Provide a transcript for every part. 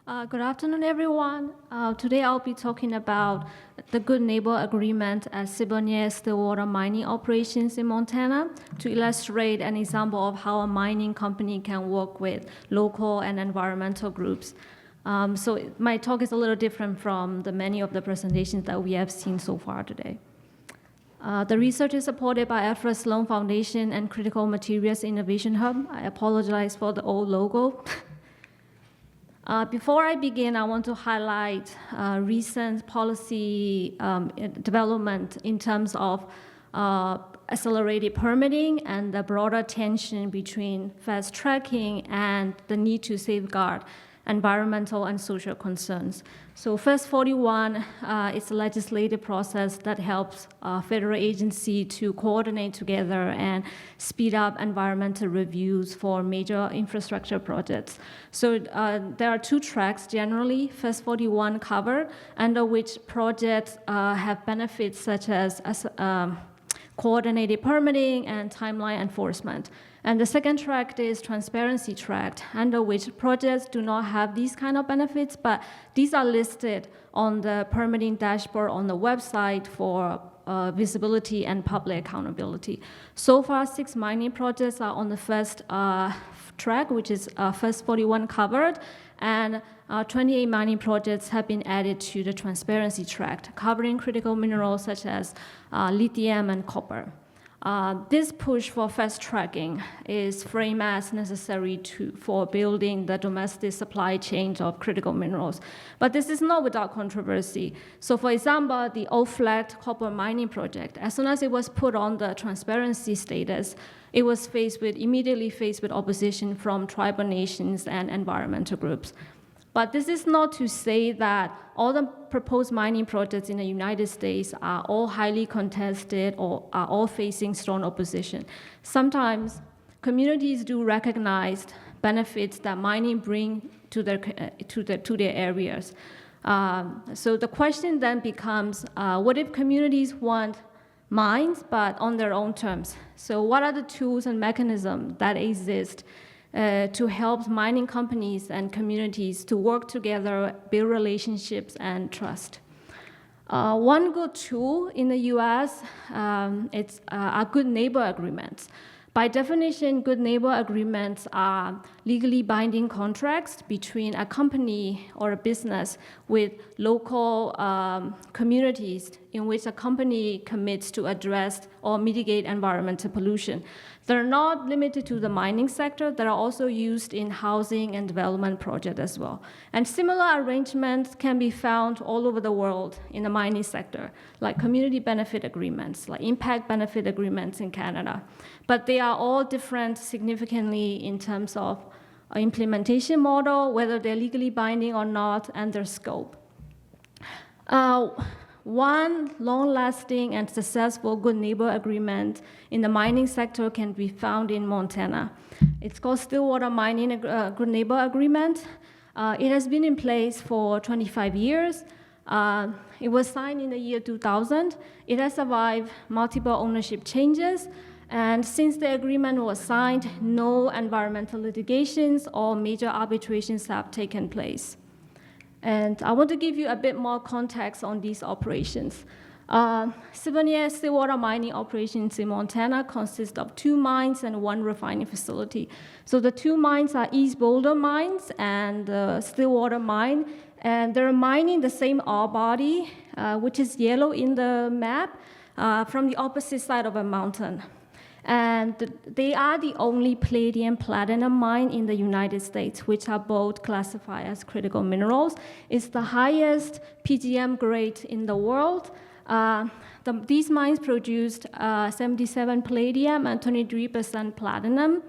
Good afternoon, everyone. Today I'll be talking about the Good Neighbor Agreement at Siboney Stillwater mining operations in Montana to illustrate an example of how a mining company can work with local and environmental groups. My talk is a little different from the many of the presentations that we have seen so far today. The research is supported by Alfred Sloan Foundation and Critical Materials Innovation Hub. I apologize for the old logo. Before I begin, I want to highlight recent policy development in terms of accelerated permitting and the broader tension between fast tracking and the need to safeguard environmental and social concerns. So FAST 41 is a legislative process that helps federal agency to coordinate together and speed up environmental reviews for major infrastructure projects. So there are two tracks generally, FAST 41 covered, under which projects have benefits such as coordinated permitting and timeline enforcement. And the second track is transparency track, under which projects do not have these kind of benefits, but these are listed on the permitting dashboard on the website for visibility and public accountability. So far, 6 mining projects are on the first track, which is FAST 41 covered, and 28 mining projects have been added to the transparency track, covering critical minerals such as lithium and copper. This push for fast tracking is framed as necessary for building the domestic supply chain of critical minerals. But this is not without controversy. So for example, the old-flagged copper mining project, as soon as it was put on the transparency status, it was immediately faced with opposition from tribal nations and environmental groups. But this is not to say that all the proposed mining projects in the United States are all highly contested or are all facing strong opposition. Sometimes communities do recognize benefits that mining bring to their areas. So the question then becomes, what if communities want mines but on their own terms? So what are the tools and mechanisms that exist to help mining companies and communities to work together, build relationships, and trust? One good tool in the US, are good neighbor agreements. By definition, good neighbor agreements are legally binding contracts between a company or a business with local communities in which a company commits to address or mitigate environmental pollution. They're not limited to the mining sector. They are also used in housing and development projects as well. And similar arrangements can be found all over the world in the mining sector, like community benefit agreements, like impact benefit agreements in Canada. But they are all different significantly in terms of implementation model, whether they're legally binding or not, and their scope. One long-lasting and successful good neighbor agreement in the mining sector can be found in Montana. It's called Stillwater Mining Good Neighbor Agreement. It has been in place for 25 years. It was signed in the year 2000. It has survived multiple ownership changes. And since the agreement was signed, no environmental litigations or major arbitrations have taken place. And I want to give you a bit more context on these operations. Siboney Stillwater mining operations in Montana consist of 2 mines and 1 refining facility. So the 2 mines are East Boulder mines and the Stillwater mine, and they're mining the same ore body, which is yellow in the map, from the opposite side of a mountain. And they are the only palladium platinum mine in the United States, which are both classified as critical minerals. It's the highest PGM grade in the world. These mines produced 77 palladium and 23% platinum.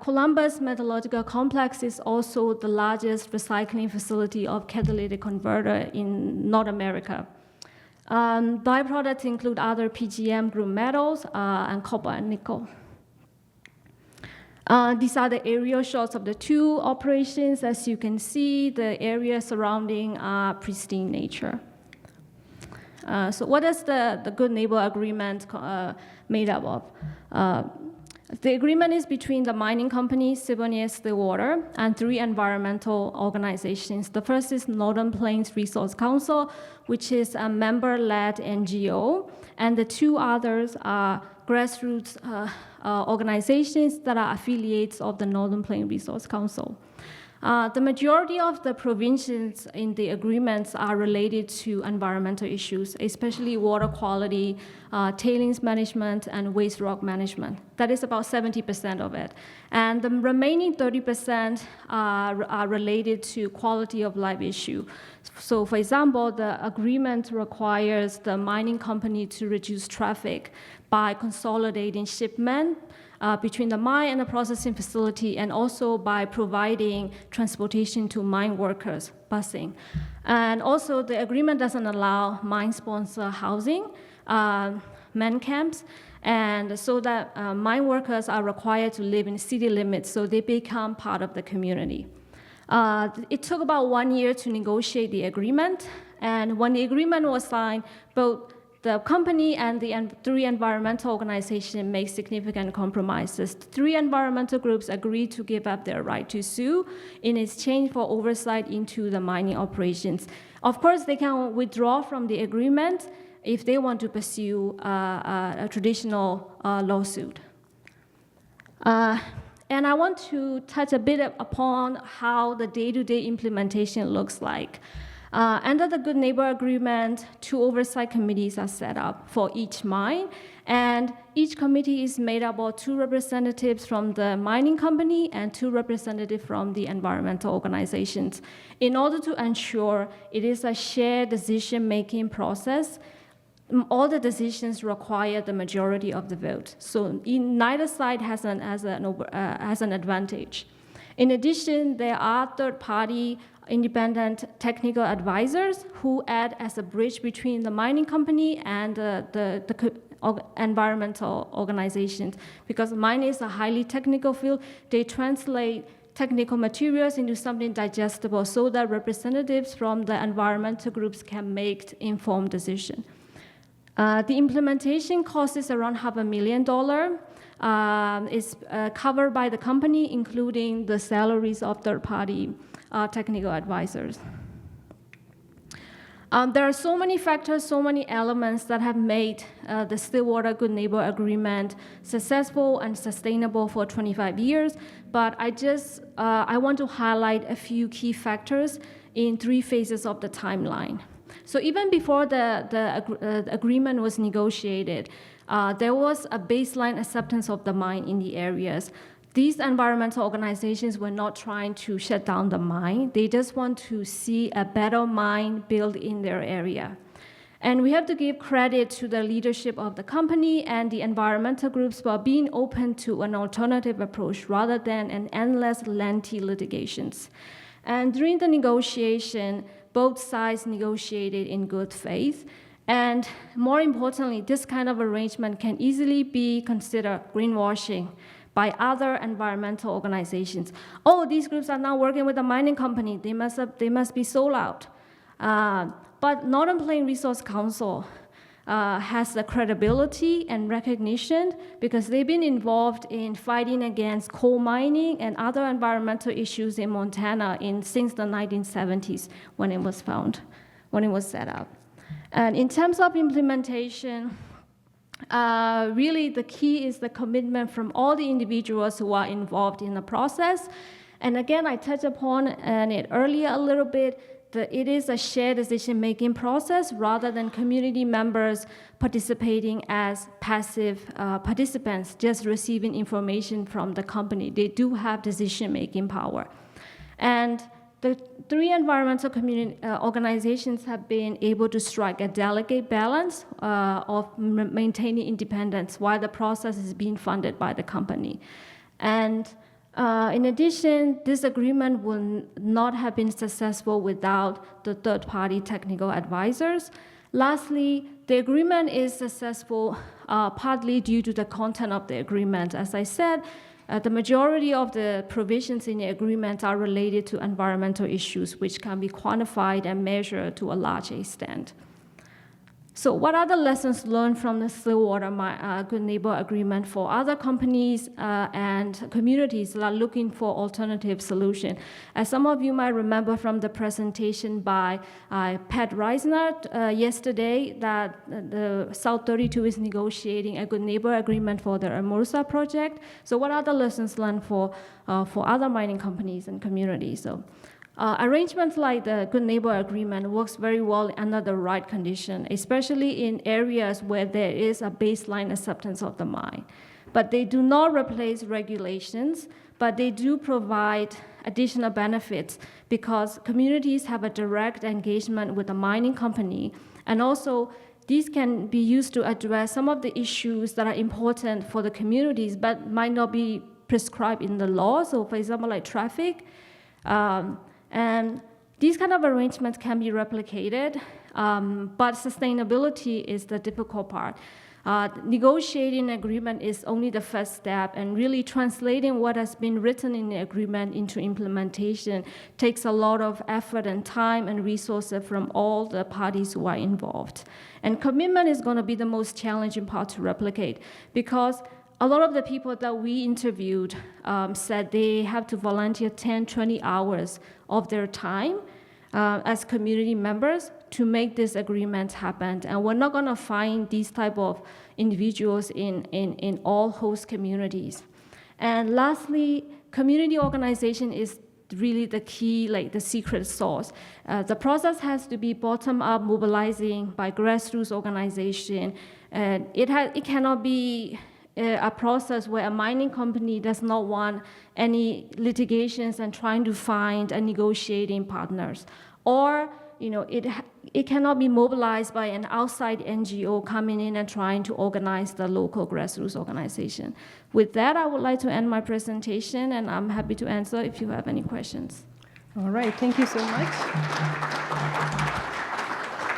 Columbus Metallurgical Complex is also the largest recycling facility of catalytic converter in North America. Byproducts include other PGM group metals and copper and nickel. These are the aerial shots of the 2 operations. As you can see, the area surrounding are pristine nature. So what is the Good Neighbor Agreement made up of? The agreement is between the mining company, Siboney-Stillwater, and 3 environmental organizations. The first is Northern Plains Resource Council, which is a member-led NGO, and the 2 others are grassroots organizations that are affiliates of the Northern Plains Resource Council. The majority of the provisions in the agreements are related to environmental issues, especially water quality, tailings management, and waste rock management. That is about 70% of it. And the remaining 30% are related to quality of life issue. So for example, the agreement requires the mining company to reduce traffic by consolidating shipment between the mine and the processing facility, and also by providing transportation to mine workers, busing. And also the agreement doesn't allow mine-sponsor housing, man camps, and so that mine workers are required to live in city limits, so they become part of the community. It took about 1 year to negotiate the agreement, and when the agreement was signed, both the company and the 3 environmental organizations made significant compromises. 3 environmental groups agreed to give up their right to sue in exchange for oversight into the mining operations. Of course, they can withdraw from the agreement if they want to pursue a traditional lawsuit. And I want to touch a bit upon how the day-to-day implementation looks like. Under the Good Neighbor Agreement, 2 oversight committees are set up for each mine, and each committee is made up of 2 representatives from the mining company and 2 representatives from the environmental organizations, in order to ensure it is a shared decision-making process. All the decisions require the majority of the vote, so neither side has an advantage. In addition, there are third-party independent technical advisors who act as a bridge between the mining company and the environmental organizations. Because mining is a highly technical field, they translate technical materials into something digestible so that representatives from the environmental groups can make informed decisions. The implementation cost is around $500,000. It's covered by the company, including the salaries of third-party technical advisors. There are so many factors, so many elements that have made the Stillwater Good Neighbor Agreement successful and sustainable for 25 years, but I want to highlight a few key factors in 3 phases of the timeline. So even before the agreement was negotiated, there was a baseline acceptance of the mine in the areas. These environmental organizations were not trying to shut down the mine. They just want to see a better mine built in their area. And we have to give credit to the leadership of the company and the environmental groups for being open to an alternative approach rather than an endless lengthy litigations. And during the negotiation, both sides negotiated in good faith. And more importantly, this kind of arrangement can easily be considered greenwashing by other environmental organizations. Oh, these groups are now working with the mining company. They must be sold out. But Northern Plains Resource Council has the credibility and recognition because they've been involved in fighting against coal mining and other environmental issues in Montana since the 1970s when it was set up. And in terms of implementation, really the key is the commitment from all the individuals who are involved in the process. And again, I touched upon it earlier a little bit, that it is a shared decision-making process rather than community members participating as passive participants, just receiving information from the company. They do have decision-making power. And the 3 environmental community organizations have been able to strike a delicate balance of maintaining independence while the process is being funded by the company. And in addition, this agreement will not have been successful without the third-party technical advisors. Lastly, the agreement is successful partly due to the content of the agreement. As I said, the majority of the provisions in the agreement are related to environmental issues, which can be quantified and measured to a large extent. So what are the lessons learned from the Stillwater Good Neighbor Agreement for other companies and communities that are looking for alternative solution? As some of you might remember from the presentation by Pat Reisner yesterday, that the South 32 is negotiating a Good Neighbor Agreement for the Amursa project. So what are the lessons learned for other mining companies and communities? So. Arrangements like the Good Neighbor Agreement works very well under the right condition, especially in areas where there is a baseline acceptance of the mine. But they do not replace regulations, but they do provide additional benefits because communities have a direct engagement with the mining company, and also these can be used to address some of the issues that are important for the communities but might not be prescribed in the law. So for example, like traffic, and these kind of arrangements can be replicated, but sustainability is the difficult part. Negotiating an agreement is only the first step, and really translating what has been written in the agreement into implementation takes a lot of effort and time and resources from all the parties who are involved. And commitment is going to be the most challenging part to replicate, because a lot of the people that we interviewed said they have to volunteer 10, 20 hours of their time as community members to make these agreements happen. And we're not gonna find these type of individuals in all host communities. And lastly, community organization is really the key, like the secret sauce. The process has to be bottom-up mobilizing by grassroots organization. And it cannot be a process where a mining company does not want any litigations and trying to find a negotiating partners. Or, it cannot be mobilized by an outside NGO coming in and trying to organize the local grassroots organization. With that, I would like to end my presentation, and I'm happy to answer if you have any questions. All right, thank you so much.